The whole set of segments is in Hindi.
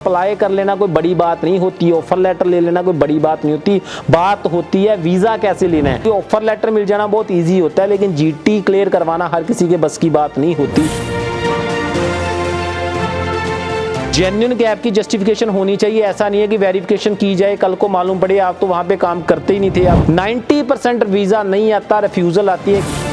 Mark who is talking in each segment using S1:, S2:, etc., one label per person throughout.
S1: अप्लाई कर लेना कोई बड़ी बात नहीं होती, ऑफर लेटर ले लेना कोई बड़ी बात नहीं होती। बात होती है वीज़ा कैसे लेना है। ऑफर लेटर मिल जाना बहुत इजी होता है, लेकिन जीटी क्लियर करवाना हर किसी के बस की बात नहीं होती। जेन्युइन गैप की जस्टिफिकेशन होनी चाहिए। ऐसा नहीं है कि वेरिफिकेशन की जाए, कल को मालूम पड़े आप तो वहां पे काम करते ही नहीं थे। आप 90% वीज़ा नहीं आता, रिफ्यूज़ल आती है।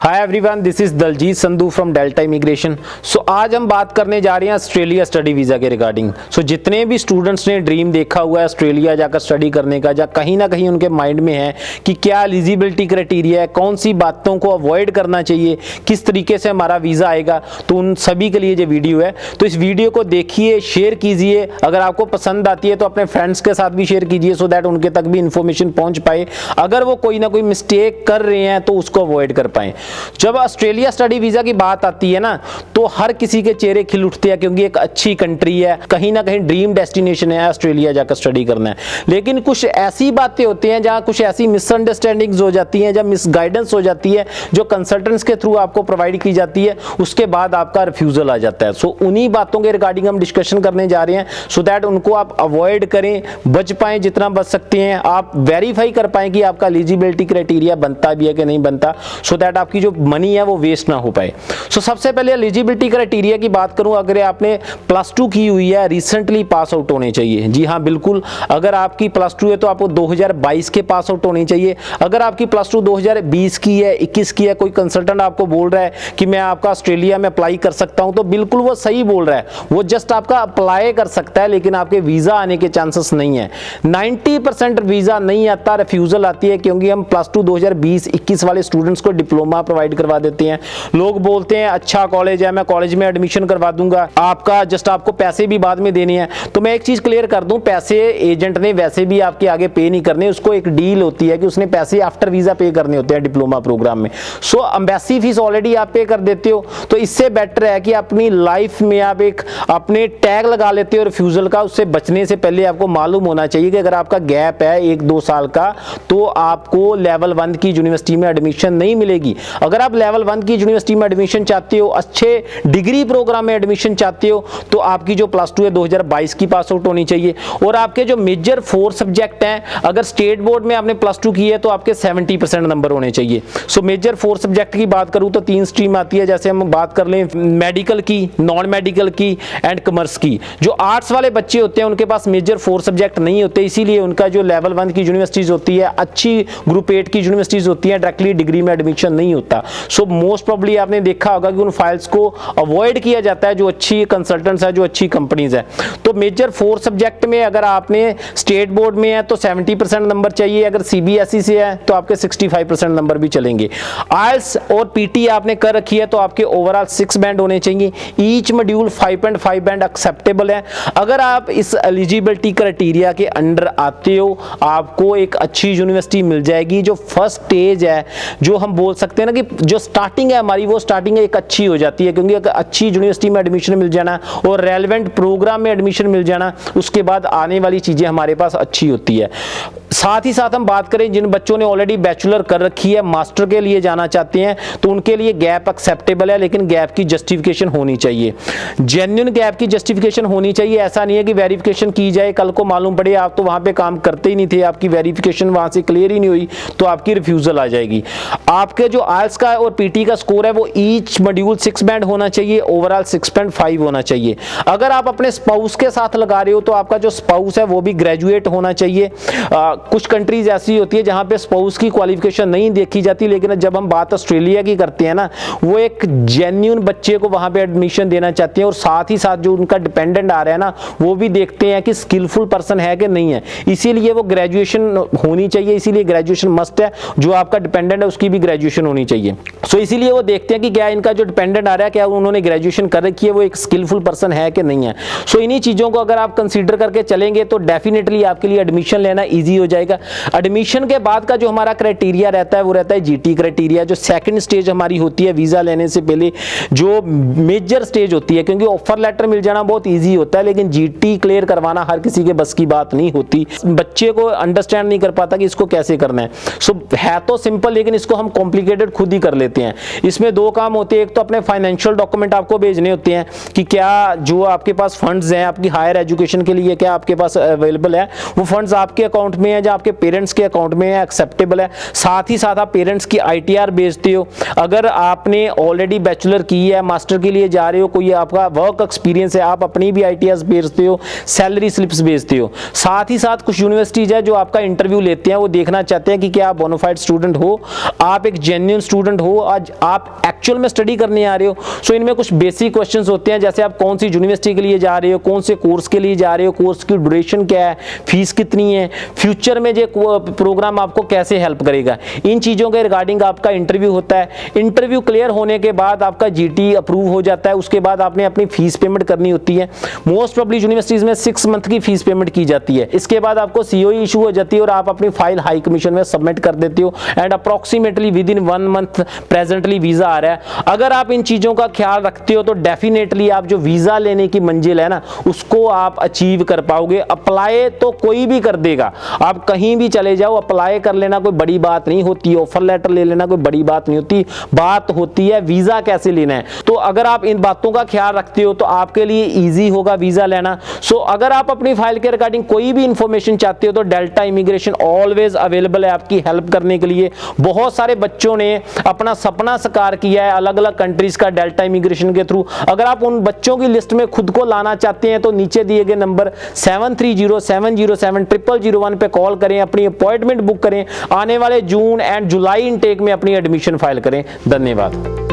S1: Hi everyone, this is Daljit Sandhu from Delta Immigration. So आज हम बात करने जा रहे हैं ऑस्ट्रेलिया स्टडी वीज़ा के रिगार्डिंग। सो जितने भी स्टूडेंट्स ने ड्रीम देखा हुआ है ऑस्ट्रेलिया जाकर स्टडी करने का, या कहीं ना कहीं उनके माइंड में है कि क्या एलिजिबिलिटी क्राइटेरिया है, कौन सी बातों को अवॉइड करना चाहिए, किस तरीके से हमारा वीज़ा आएगा, तो उन सभी के लिए ये वीडियो है। तो इस वीडियो को देखिए, शेयर कीजिए। अगर आपको पसंद आती है तो अपने फ्रेंड्स के साथ भी शेयर कीजिए, सो दैट उनके तक भी इन्फॉर्मेशन पहुँच पाए। अगर वो कोई ना कोई मिस्टेक कर रहे हैं तो उसको अवॉइड कर पाएँ। जब ऑस्ट्रेलिया स्टडी वीज़ा की बात आती है ना, तो हर किसी के चेहरे खिल उठते हैं, क्योंकि एक अच्छी कंट्री है, कहीं ना कहीं ड्रीम डेस्टिनेशन है ऑस्ट्रेलिया जाकर स्टडी करना है। लेकिन कुछ ऐसी बातें होती हैं जहां कुछ ऐसी मिसअंडरस्टैंडिंग्स हो जाती हैं, जब मिसगाइडेंस हो जाती है, जो कंसल्टेंट्स के थ्रू आपको प्रोवाइड की जाती है, उसके बाद आपका रिफ्यूजल आ जाता है। सो उन्हीं बातों के रिगार्डिंग हम डिस्कशन करने जा रहे हैं, सो दैट उनको आप अवॉइड करें, बच पाएं जितना बच सकते हैं। आप वेरीफाई कर पाएं कि आपका एलिजिबिलिटी क्राइटेरिया बनता भी है कि नहीं बनता, सो दैट आपकी जो मनी है वो वेस्ट ना हो पाए। सो सबसे पहले एलिजिबिलिटी क्राइटेरिया की बात करूं, अगर आपने +2 की हुई है, रिसेंटली पास आउट होने चाहिए। जी हाँ, बिल्कुल। अगर आपकी +2 है तो आपको 2022 के पास आउट होनी चाहिए। अगर आपकी +2 2020 की है, 21 की है, कोई कंसल्टेंट आपको बोल रहा है कि मैं आपका ऑस्ट्रेलिया में अप्लाई कर सकता हूं, तो बिल्कुल वो सही बोल रहा है। वो जस्ट आपका अप्लाई कर सकता है, लेकिन आपके वीजा आने के चांसेस नहीं है। 90% वीजा नहीं आता, रिफ्यूजल आती है, क्योंकि हम +2 2020-21 वाले स्टूडेंट्स को डिप्लोमा प्रोवाइड करवा देते हैं। लोग बोलते हैं अच्छा कॉलेज है, मैं कॉलेज में एडमिशन करवा दूंगा, आपको पैसे भी बाद में देने हैं। तो मैं एक चीज क्लियर कर दूं, पैसे एजेंट ने वैसे भी आपके आगे पे नहीं करने, उसको एक डील होती है कि उसने पैसे आफ्टर वीजा पे करने होते हैं डिप्लोमा प्रोग्राम में। सो एम्बेसी फीस ऑलरेडी आप पे कर देते हो, तो इससे बेटर है कि अपनी लाइफ में आप एक अपने टैग लगा लेते हो रिफ्यूजल का। उससे बचने से पहले आपको मालूम होना चाहिए कि अगर आपका गैप है 1-2 साल का, तो आपको लेवल 1 की यूनिवर्सिटी में एडमिशन नहीं मिलेगी। अगर आप लेवल 1 की यूनिवर्सिटी में एडमिशन चाहते हो, अच्छे डिग्री प्रोग्राम में एडमिशन चाहते हो, तो आपकी जो +2 है 2022 की पास आउट होनी चाहिए। और आपके जो मेजर 4 सब्जेक्ट हैं, अगर स्टेट बोर्ड में आपने +2 की है तो आपके 70% नंबर होने चाहिए। सो मेजर 4 सब्जेक्ट की बात करूं तो 3 स्ट्रीम आती है, जैसे हम बात कर लें मेडिकल की, नॉन मेडिकल की एंड कॉमर्स की। जो आर्ट्स वाले बच्चे होते हैं उनके पास मेजर 4 सब्जेक्ट नहीं होते, इसीलिए उनका जो लेवल 1 की यूनिवर्सिटीज होती है, अच्छी ग्रुप 8 की यूनिवर्सिटीज होती है, डायरेक्टली डिग्री में एडमिशन नहीं होता। सो मोस्ट प्रोबेबली आपने देखा होगा कि उन फाइल्स को अवॉइड किया जाता है जो अच्छी कंसल्टेंट्स है, जो अच्छी कंपनीज है। तो मेजर 4 सब्जेक्ट में अगर आपने स्टेट बोर्ड में है तो 70% नंबर चाहिए, अगर सीबीएसई से है तो आपके 65% नंबर भी चलेंगे। आइल्स और पीटी आपने कर रखी है तो आपके ओवरऑल 6 बैंड होने चाहिए। ईच मॉड्यूल 5.5 बैंड एक्सेप्टेबल है। अगर आप इस एलिजिबिलिटी क्राइटेरिया के अंडर आते हो, आपको एक अच्छी यूनिवर्सिटी मिल जाएगी। जो फर्स्ट स्टेज है, जो हम बोल सकते हैं ना कि जो स्टार्टिंग है हमारी, वो स्टार्टिंग एक अच्छी हो जाती है, क्योंकि एक अच्छी यूनिवर्सिटी में एडमिशन मिल जाना और रेलेवेंट प्रोग्राम में एडमिशन मिल जाना, उसके बाद आने वाली चीजें हमारे पास अच्छी होती है। साथ ही साथ हम बात करें जिन बच्चों ने ऑलरेडी बैचलर कर रखी है, मास्टर के लिए जाना चाहते हैं, तो उनके लिए गैप एक्सेप्टेबल है, लेकिन गैप की जस्टिफिकेशन होनी चाहिए। जेन्युइन गैप की जस्टिफिकेशन होनी चाहिए। ऐसा नहीं है कि वेरिफिकेशन की जाए, कल को मालूम पड़े आप तो वहां पे काम करते ही नहीं थे, आपकी वेरिफिकेशन वहां से क्लियर ही नहीं हुई, तो आपकी रिफ्यूजल आ जाएगी। आपके जो आइल्स का और पीटी का स्कोर है वो ईच मॉड्यूल 6 बैंड होना चाहिए, ओवरऑल 6.5 होना चाहिए। अगर आप अपने स्पाउस के साथ लगा रहे हो तो आपका जो स्पाउस है वो भी ग्रेजुएट होना चाहिए। कुछ कंट्रीज ऐसी होती है जहां पे स्पाउस की क्वालिफिकेशन नहीं देखी जाती, लेकिन जब हम बात ऑस्ट्रेलिया की करते हैं ना, वो एक जेन्युइन बच्चे को वहां पे एडमिशन देना चाहते हैं, और साथ ही साथ जो उनका डिपेंडेंट आ रहा है ना, वो भी देखते हैं कि स्किलफुल पर्सन है कि नहीं है। इसीलिए वो ग्रेजुएशन होनी चाहिए, इसीलिए ग्रेजुएशन मस्ट है। जो आपका डिपेंडेंट है उसकी भी ग्रेजुएशन होनी चाहिए। सो इसीलिए वो देखते हैं कि क्या इनका जो डिपेंडेंट आ रहा है, क्या उन्होंने ग्रेजुएशन कर रखी है, वो एक स्किलफुल पर्सन है कि नहीं है। सो इन्हीं चीजों को अगर आप कंसीडर करके चलेंगे तो डेफिनेटली आपके लिए एडमिशन लेना ईजी हो जाएगा। एडमिशन के बाद का जो हमारा क्राइटेरिया रहता है वो रहता है जीटी क्राइटेरिया, जो सेकंड स्टेज हमारी होती है वीज़ा लेने से पहले, जो मेजर स्टेज होती है, क्योंकि ऑफर लेटर मिल जाना बहुत ईजी होता है लेकिन जीटी क्लियर करवाना हर किसी के बस की बात नहीं होती। बच्चे को अंडरस्टैंड नहीं कर पाता कि इसको कैसे करना है। सो है तो सिंपल लेकिन इसको हम कॉम्प्लिकेटेड खुद ही कर लेते हैं। इसमें दो काम होते हैं, एक तो अपने फाइनेंशियल डॉक्यूमेंट आपको भेजने होते हैं कि क्या जो आपके पास फंड्स हैं आपकी हायर एजुकेशन के लिए क्या आपके पास अवेलेबल है, वो फंड्स आपके अकाउंट में है या आपके पेरेंट्स के अकाउंट में है, एक्सेप्टेबल है। साथ ही साथ आप पेरेंट्स की आईटीआर भेजते हो। अगर आपने ऑलरेडी बैचलर की है, मास्टर के लिए जा रहे हो, कोई आपका वर्क एक्सपीरियंस है, आप अपनी भी आईटीआर भेजते हो, सैलरी स्लिप्स भेजते हो। साथ ही साथ कुछ यूनिवर्सिटीज है जो आपका इंटरव्यू लेते हैं, वो देखना चाहते हैं कि क्या आप बोनाफाइड स्टूडेंट हो, आप एक जेन्युइन स्टूडेंट हो, आज आप एक्चुअल में स्टडी करने आ रहे हो। सो इनमें कुछ बेसिक क्वेश्चंस होते हैं, जैसे आप कौन सी यूनिवर्सिटी के लिए जा रहे हो, कौन से कोर्स के लिए जा रहे हो, कोर्स की ड्यूरेशन क्या है, फीस कितनी है, फ्यूचर में जो प्रोग्राम आपको कैसे हेल्प करेगा, इन चीज़ों के रिगार्डिंग आपका इंटरव्यू होता है। इंटरव्यू क्लियर होने के बाद आपका जीटी अप्रूव हो जाता है। उसके बाद आपने अपनी फीस पेमेंट करनी होती है। मोस्ट प्रोबेबली यूनिवर्सिटीज में 6 मंथ की फीस पेमेंट की जाती है। इसके बाद आपको सीओई इशू हो जाती है और आप अपनी फाइल हाई कमीशन में सबमिट कर देते हो and approximately within 1 month presently visa आ रहा है। अगर आप इन चीजों का ख्याल रखते हो तो डेफिनेटली आप जो वीजा लेने की मंजिल है ना उसको आप अचीव कर पाओगे। अप्लाई तो कोई भी कर देगा, आप कहीं भी चले जाओ अप्लाई कर लेना कोई बड़ी बात नहीं होती, ऑफर लेटर ले लेना कोई बड़ी बात नहीं होती, बात होती है वीजा कैसे लेना है। तो अगर आप इन बातों का ख्याल रखते हो तो आपके लिए ईजी होगा वीजा लेना। सो अगर आप अपनी फाइल के रिगार्डिंग कोई भी इंफॉर्मेशन चाहते हो तो डेल्टा इमिग्रेशन ऑलवेज अवेलेबल है आपकी हेल्प करने के लिए। बहुत सारे बच्चों ने अपना सपना साकार किया है अलग अलग कंट्रीज का डेल्टा इमिग्रेशन के थ्रू। अगर आप उन बच्चों की लिस्ट में खुद को लाना चाहते हैं तो नीचे दिए गए नंबर 7307070001 पे कॉल करें, अपनी अपॉइंटमेंट बुक करें, आने वाले जून एंड जुलाई इनटेक में अपनी एडमिशन फाइल करें। धन्यवाद।